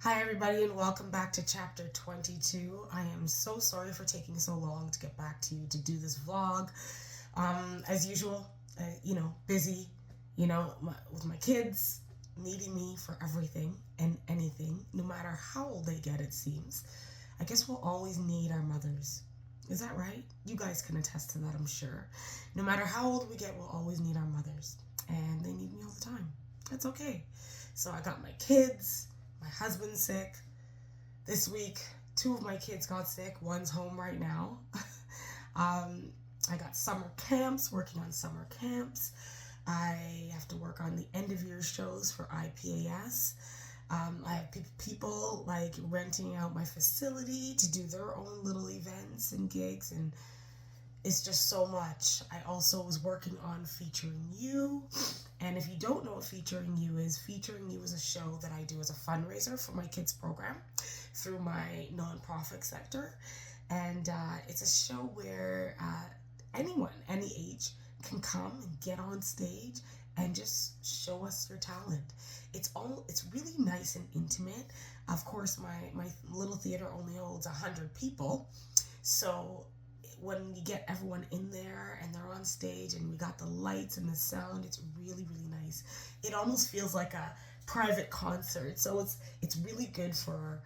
Hi everybody and welcome back to chapter 22. I am so sorry for taking so long to get back to you to do this vlog. As usual, busy, with my kids needing me for everything and anything, no matter how old they get, it seems. I guess we'll always need our mothers. Is that right? You guys can attest to that, I'm sure. No matter how old we get, we'll always need our mothers. And they need me all the time. That's okay. So I got my kids. My husband's sick. This week, 2 of my kids got sick. One's home right now. I got summer camps, working on summer camps. I have to work on the end of year shows for IPAS. I have people like renting out my facility to do their own little events and gigs, and it's just so much. I also was working on Featuring You. And if you don't know what Featuring You is a show that I do as a fundraiser for my kids program through my nonprofit sector. And it's a show where anyone, any age, can come and get on stage and just show us your talent. It's really nice and intimate. Of course, my little theater only holds 100 people. So when you get everyone in there and they're on stage and we got the lights and the sound, it's really, really nice. It almost feels like a private concert. So it's really good for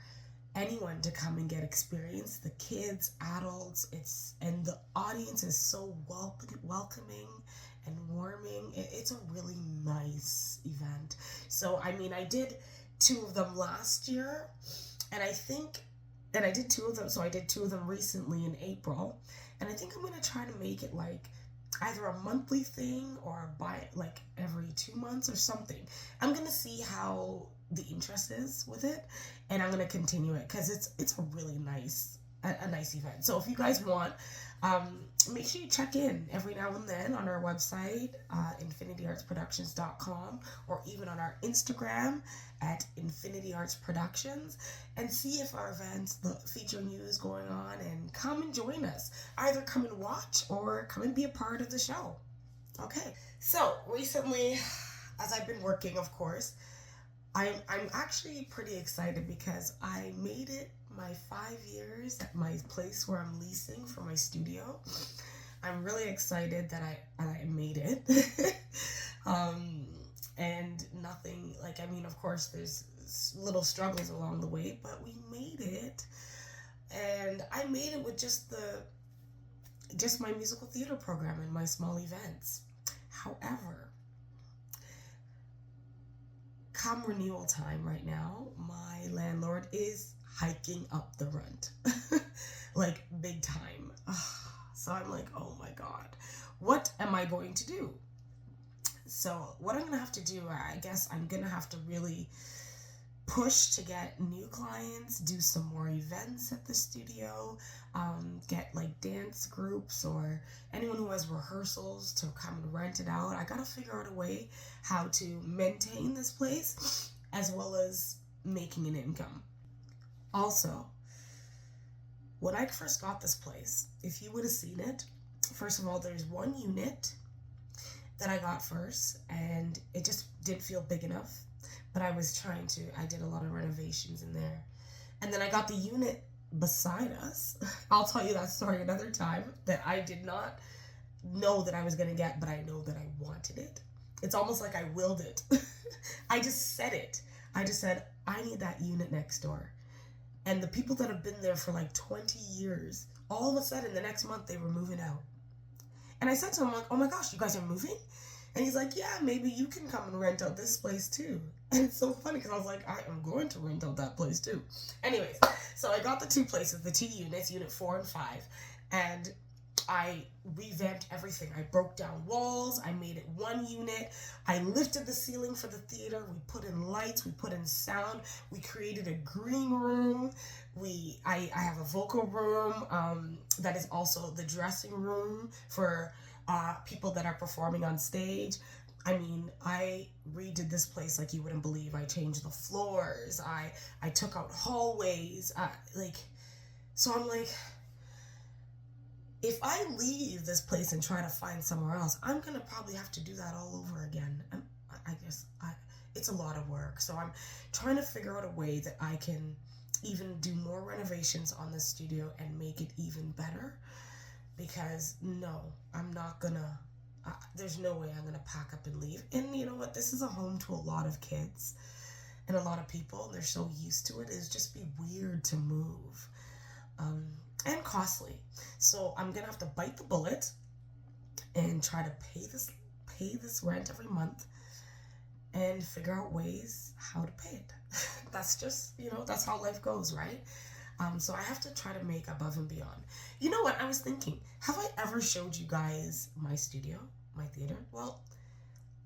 anyone to come and get experience. The kids, adults, and the audience is so welcoming and warming. It's a really nice event. So, I did 2 of them last year, and I did 2 of them, so I did 2 of them recently in April. And I think I'm going to try to make it like either a monthly thing or like every 2 months or something. I'm going to see how the interest is with it, and I'm going to continue it because it's a really nice event. So if you guys want, make sure you check in every now and then on our website, infinityartsproductions.com, or even on our Instagram at infinityartsproductions, and see if our events, the Featuring You, is going on, and come and join us. Either come and watch or come and be a part of the show. Okay, so recently, as I've been working, of course, I'm actually pretty excited because I made it my 5 years at my place where I'm leasing for my studio. I'm really excited that I made it. And nothing, of course, there's little struggles along the way, but we made it. And I made it with just my musical theater program and my small events. However, come renewal time right now, my landlord is hiking up the rent. Like, big time. So I'm like, oh my God, what am I going to do? So what I'm going to have to do, I guess I'm going to have to really push to get new clients, do some more events at the studio, get like dance groups or anyone who has rehearsals to come and rent it out. I got to figure out a way how to maintain this place as well as making an income. Also, when I first got this place, if you would have seen it, first of all, there's one unit that I got first, and it just didn't feel big enough. But I did a lot of renovations in there. And then I got the unit beside us. I'll tell you that story another time, that I did not know that I was going to get, but I know that I wanted it. It's almost like I willed it. I just said it. I just said, I need that unit next door. And the people that have been there for like 20 years, all of a sudden the next month they were moving out. And I said to him, like, oh my gosh, you guys are moving? And he's like, yeah, maybe you can come and rent out this place too. And it's so funny because I was like, I am going to rent out that place too. Anyways, so I got the 2 places, the 2 units, unit 4 and 5. And I revamped everything. I broke down walls. I made it 1 unit. I lifted the ceiling for the theater. We put in lights. We put in sound. We created a green room. I have a vocal room that is also the dressing room for people that are performing on stage. I redid this place like you wouldn't believe. I changed the floors. I took out hallways. So I'm like, if I leave this place and try to find somewhere else, I'm going to probably have to do that all over again. I guess it's a lot of work. So I'm trying to figure out a way that I can even do more renovations on the studio and make it even better. Because no, I'm not gonna, there's no way I'm gonna pack up and leave. And you know what? This is a home to a lot of kids and a lot of people. They're so used to it. It'd just be weird to move. And costly. So I'm gonna have to bite the bullet and try to pay this rent every month and figure out ways how to pay it. That's just, that's how life goes, right? So I have to try to make above and beyond. You know what? I was thinking, have I ever showed you guys my studio, my theater? Well,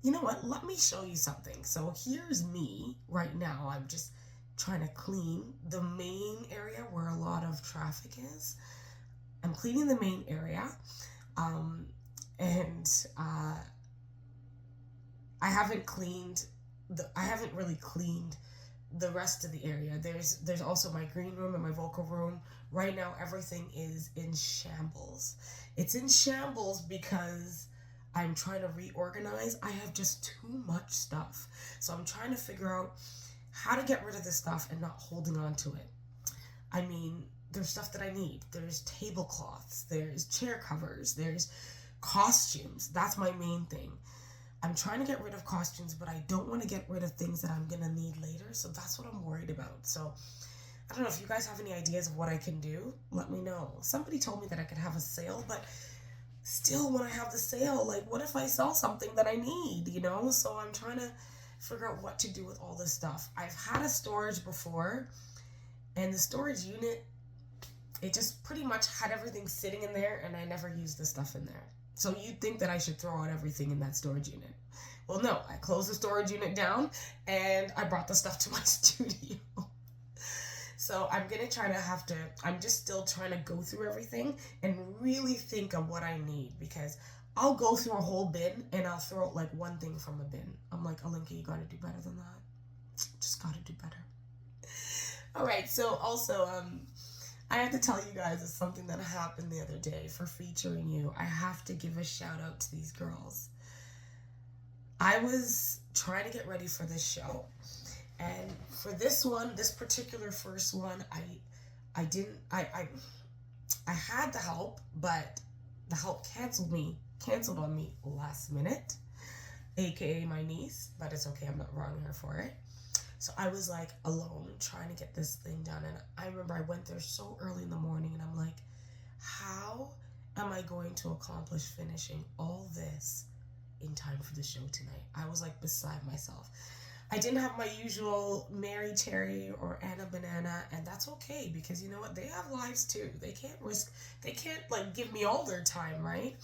you know what? Let me show you something. So here's me right now. I'm just trying to clean the main area where a lot of traffic is. I'm cleaning the main area. I haven't really cleaned the rest of the area. There's also my green room and my vocal room. Right now, everything is in shambles. It's in shambles because I'm trying to reorganize. I have just too much stuff. So I'm trying to figure out how to get rid of this stuff and not holding on to it. I mean, there's stuff that I need. There's tablecloths, there's chair covers, there's costumes. That's my main thing. I'm trying to get rid of costumes, but I don't want to get rid of things that I'm going to need later. So that's what I'm worried about. So I don't know if you guys have any ideas of what I can do. Let me know. Somebody told me that I could have a sale, but still when I have the sale, like what if I sell something that I need, So I'm trying to figure out what to do with all this stuff. I've had a storage before, and the storage unit, it just pretty much had everything sitting in there, and I never used the stuff in there. So you'd think that I should throw out everything in that storage unit. Well, no, I closed the storage unit down and I brought the stuff to my studio. So I'm going to I'm just still trying to go through everything and really think of what I need, because I'll go through a whole bin and I'll throw out like one thing from a bin. I'm like, Alinka, you got to do better than that. Just got to do better. All right. So also, I have to tell you guys of something that happened the other day for featuring you. I have to give a shout out to these girls. I was trying to get ready for this show. And for this one, this particular first one, I had the help, but the help canceled on me last minute, aka my niece, but it's okay, I'm not wronging her for it. So I was like alone trying to get this thing done. And I remember I went there so early in the morning and I'm like, how am I going to accomplish finishing all this in time for the show tonight? I was like beside myself. I didn't have my usual Mary Cherry or Anna Banana, and that's okay, because you know what? They have lives too. They can't like give me all their time, right?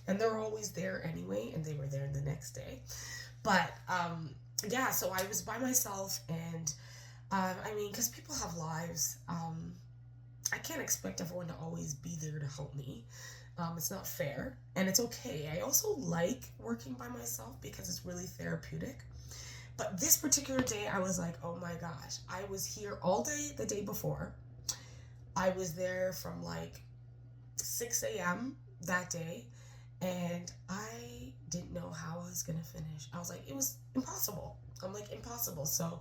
And they're always there anyway, and they were there the next day. But, yeah, so I was by myself, and because people have lives, I can't expect everyone to always be there to help me. It's not fair, and it's okay. I also like working by myself because it's really therapeutic. But this particular day, I was like, oh my gosh, I was here all day the day before. I was there from like 6 a.m. that day, and I didn't know how I was going to finish. I was like, it was impossible. I'm like, impossible. So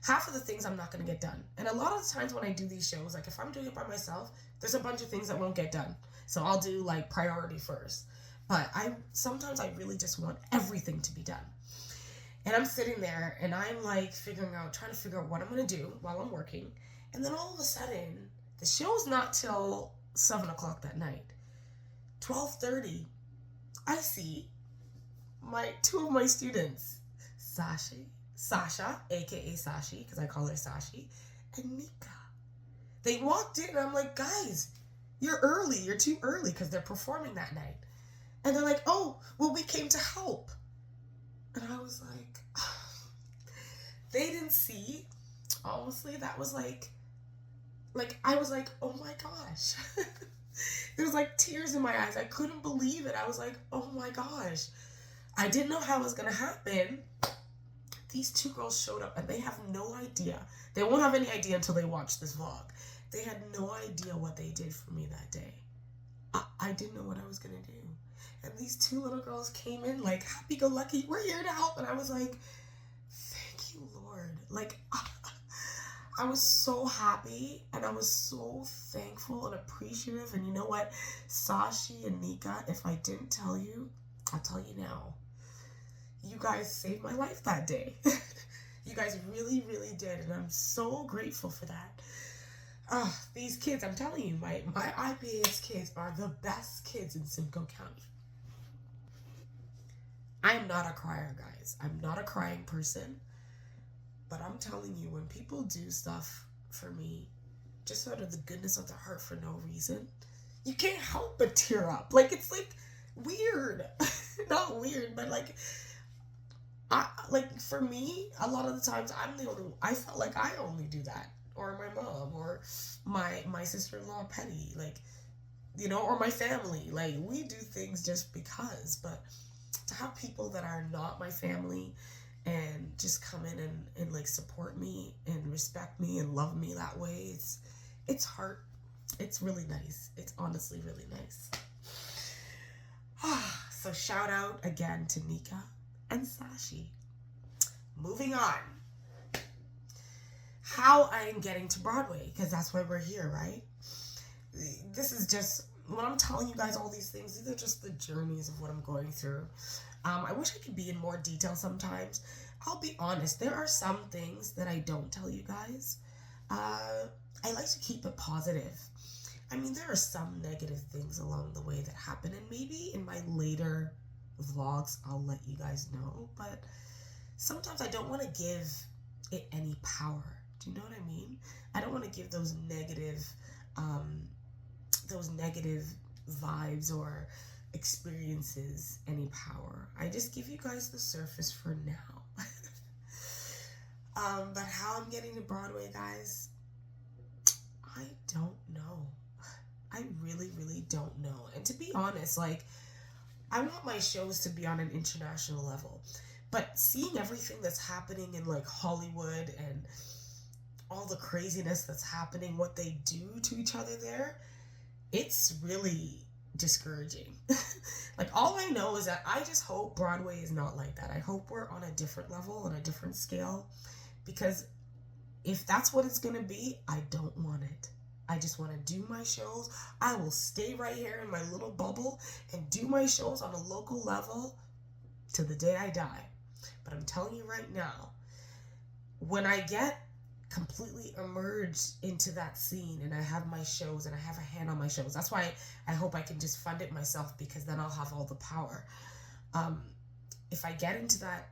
half of the things I'm not going to get done. And a lot of the times when I do these shows, like if I'm doing it by myself, there's a bunch of things that won't get done. So I'll do like priority first. But sometimes I really just want everything to be done. And I'm sitting there and I'm like trying to figure out what I'm going to do while I'm working. And then all of a sudden, the show's not till 7 o'clock that night. 12:30, I see two of my students, Sasha, aka Sashi, because I call her Sashi, and Nika. They walked in and I'm like, guys, you're early. You're too early, because they're performing that night. And they're like, oh, well, we came to help. And I was like, they didn't see. Honestly, that was like I was like, oh my gosh. There was like tears in my eyes. I couldn't believe it. I was like, oh my gosh. I didn't know how it was going to happen. These two girls showed up and they have no idea. They won't have any idea until they watch this vlog. They had no idea what they did for me that day. I didn't know what I was going to do. And these two little girls came in like, happy-go-lucky, we're here to help. And I was like, thank you, Like, I was so happy and I was so thankful and appreciative. And you know what? Sashi and Nika, if I didn't tell you, I'll tell you now. You guys saved my life that day. You guys really, really did. And I'm so grateful for that. These kids, I'm telling you, my IPA's kids are the best kids in Simcoe County. I am not a crier, guys. I'm not a crying person. But I'm telling you, when people do stuff for me, just out of the goodness of their heart for no reason, you can't help but tear up. Like, it's like weird. Not weird, but like for me, a lot of the times I felt like I only do that. Or my mom, or my sister-in-law Penny, like, you know, or my family. Like, we do things just because. But to have people that are not my family and just come in and like support me and respect me and love me that way, it's really nice. It's honestly really nice. So shout out again to Nika and Sashi. Moving on. How I am getting to Broadway, because that's why we're here, right? This is just, when I'm telling you guys all these things, these are just the journeys of what I'm going through. I wish I could be in more detail sometimes. I'll be honest, there are some things that I don't tell you guys. I like to keep it positive. I mean, there are some negative things along the way that happen, and maybe in my later vlogs, I'll let you guys know, but sometimes I don't want to give it any power. Do you know what I mean? I don't want to give those negative vibes or experiences any power. I just give you guys the surface for now. But how I'm getting to Broadway, guys, I don't know. I really, really don't know. And to be honest, like, I want my shows to be on an international level. But seeing everything that's happening in, like, Hollywood and all the craziness that's happening, what they do to each other there, it's really discouraging. Like, all I know is that I just hope Broadway is not like that. I hope we're on a different level, on a different scale, because if that's what it's gonna be, I don't want it. I just want to do my shows. I will stay right here in my little bubble and do my shows on a local level to the day I die. But I'm telling you right now, when I get completely immersed into that scene and I have my shows and I have a hand on my shows, that's why I hope I can just fund it myself, because then I'll have all the power. If I get into that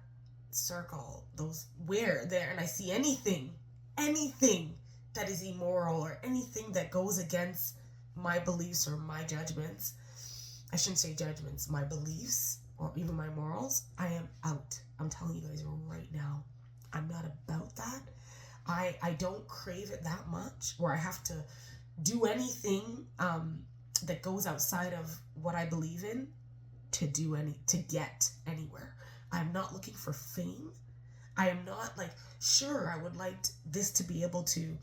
circle, and I see anything that is immoral or anything that goes against my beliefs or my judgments, I shouldn't say judgments, my beliefs or even my morals, I am out. I'm telling you guys right now, I'm not about that. I don't crave it that much where I have to do anything that goes outside of what I believe in to get anywhere. I'm not looking for fame. I am not like, sure, I would like this to be able to,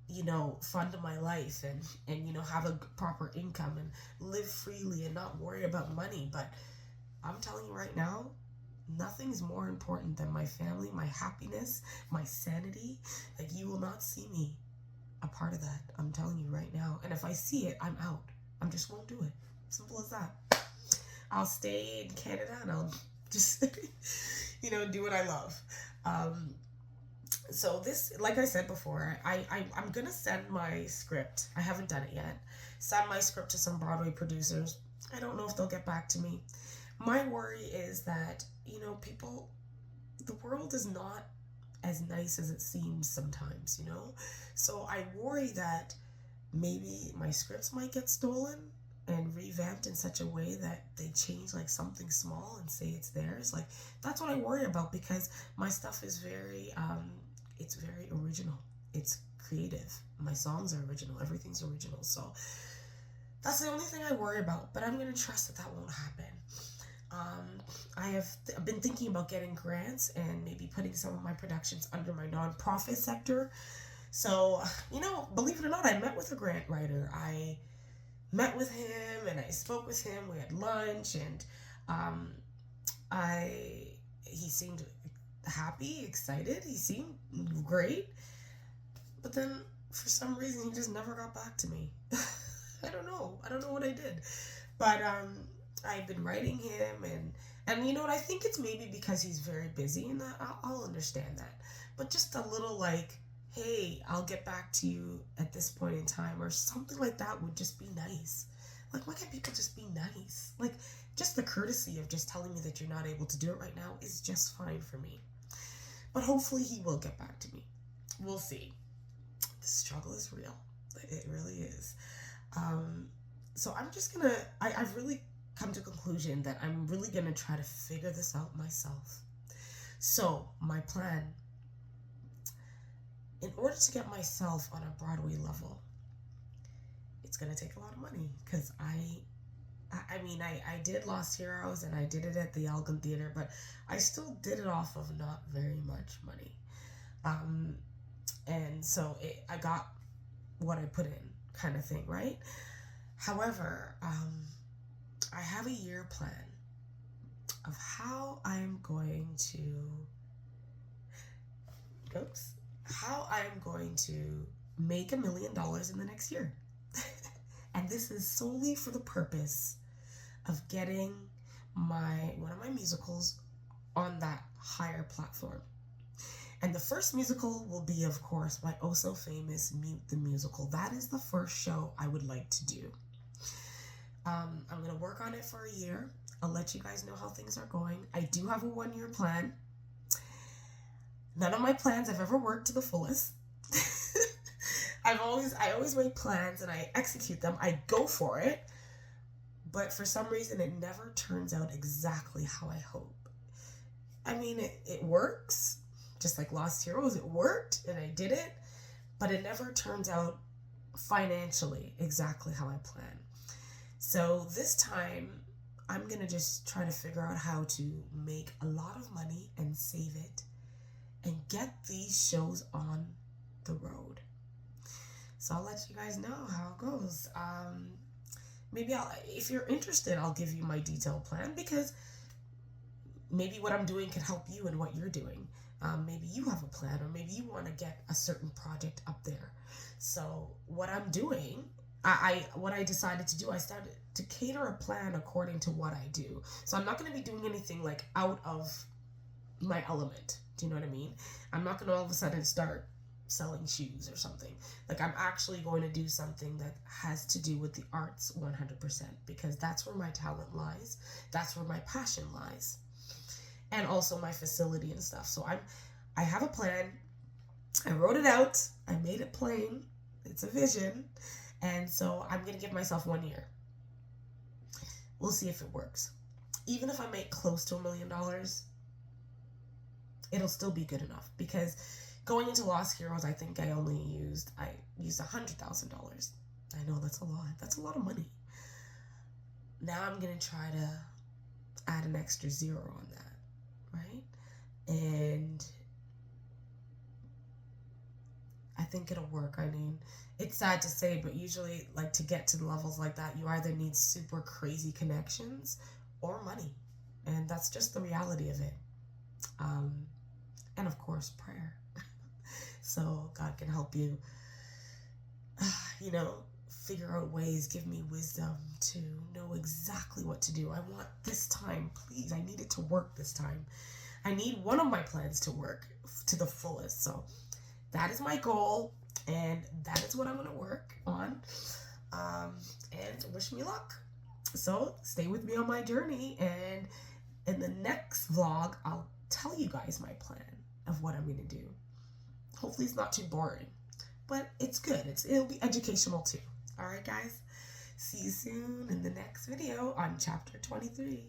you know, fund my life and you know, have a proper income and live freely and not worry about money. But I'm telling you right now, nothing's more important than my family, my happiness, my sanity. Like, you will not see me a part of that. I'm telling you right now. And if I see it, I'm out. I just won't do it. Simple as that. I'll stay in Canada and I'll just, you know, do what I love. So this, like I said before, I'm going to send my script. I haven't done it yet. Send my script to some Broadway producers. I don't know if they'll get back to me. My worry is that, you know, the world is not as nice as it seems sometimes, you know? So I worry that maybe my scripts might get stolen and revamped in such a way that they change like something small and say it's theirs. Like, that's what I worry about, because my stuff is very, it's very original. It's creative. My songs are original. Everything's original. So that's the only thing I worry about, but I'm going to trust that that won't happen. I've been thinking about getting grants and maybe putting some of my productions under my nonprofit sector. So, you know, believe it or not, I met with a grant writer. I met with him and I spoke with him. We had lunch, and he seemed happy, excited. He seemed great. But then, for some reason, he just never got back to me. I don't know. I don't know what I did. But I've been writing him, and you know what? I think it's maybe because he's very busy, and I'll understand that. But just a little like, hey, I'll get back to you at this point in time, or something like that would just be nice. Like, why can't people just be nice? Like, just the courtesy of just telling me that you're not able to do it right now is just fine for me. But hopefully he will get back to me. We'll see. The struggle is real. It really is. So I'm just gonna, I've really come to a conclusion that I'm really gonna try to figure this out myself. So my plan, in order to get myself on a Broadway level, it's gonna take a lot of money, because I mean, I did Lost Heroes and I did it at the Elgin Theater, but I still did it off of not very much money. And so I got what I put in, kind of thing, right? However, I have a year plan of how I'm going to, make $1 million in the next year. And this is solely for the purpose of getting one of my musicals on that higher platform. And the first musical will be, of course, my oh so famous Mute the Musical. That is the first show I would like to do. I'm going to work on it for a year. I'll let you guys know how things are going. I do have a 1-year plan. None of my plans have ever worked to the fullest. I always make plans and I execute them. I go for it. But for some reason, it never turns out exactly how I hope. I mean, it works. Just like Lost Heroes, it worked and I did it. But it never turns out financially exactly how I plan. So this time, I'm going to just try to figure out how to make a lot of money and save it and get these shows on the road. So I'll let you guys know how it goes. Maybe if you're interested, I'll give you my detailed plan, because maybe what I'm doing can help you in what you're doing. Maybe you have a plan, or maybe you want to get a certain project up there. So what I'm doing, what I decided to do, I started to cater a plan according to what I do. So I'm not going to be doing anything like out of my element. Do you know what I mean? I'm not going to all of a sudden start selling shoes or something. Like, I'm actually going to do something that has to do with the arts 100%, because that's where my talent lies. That's where my passion lies. And also my facility and stuff. So I have a plan. I wrote it out. I made it plain. It's a vision. And so I'm going to give myself 1 year. We'll see if it works. Even if I make close to $1 million, it'll still be good enough, because going into Lost Heroes, I think I used $100,000. I know that's a lot. That's a lot of money. Now I'm going to try to add an extra zero on that, right? And I think it'll work. I mean, it's sad to say, but usually, like, to get to the levels like that, you either need super crazy connections or money. And that's just the reality of it. And of course, prayer. So God can help you, figure out ways, give me wisdom to know exactly what to do. I want this time, please. I need it to work this time. I need one of my plans to work to the fullest. So that is my goal, and that is what I'm going to work on. And wish me luck. So stay with me on my journey, and in the next vlog, I'll tell you guys my plan of what I'm going to do. Hopefully it's not too boring, but it's good. It'll be educational too. All right, guys. See you soon in the next video on chapter 23.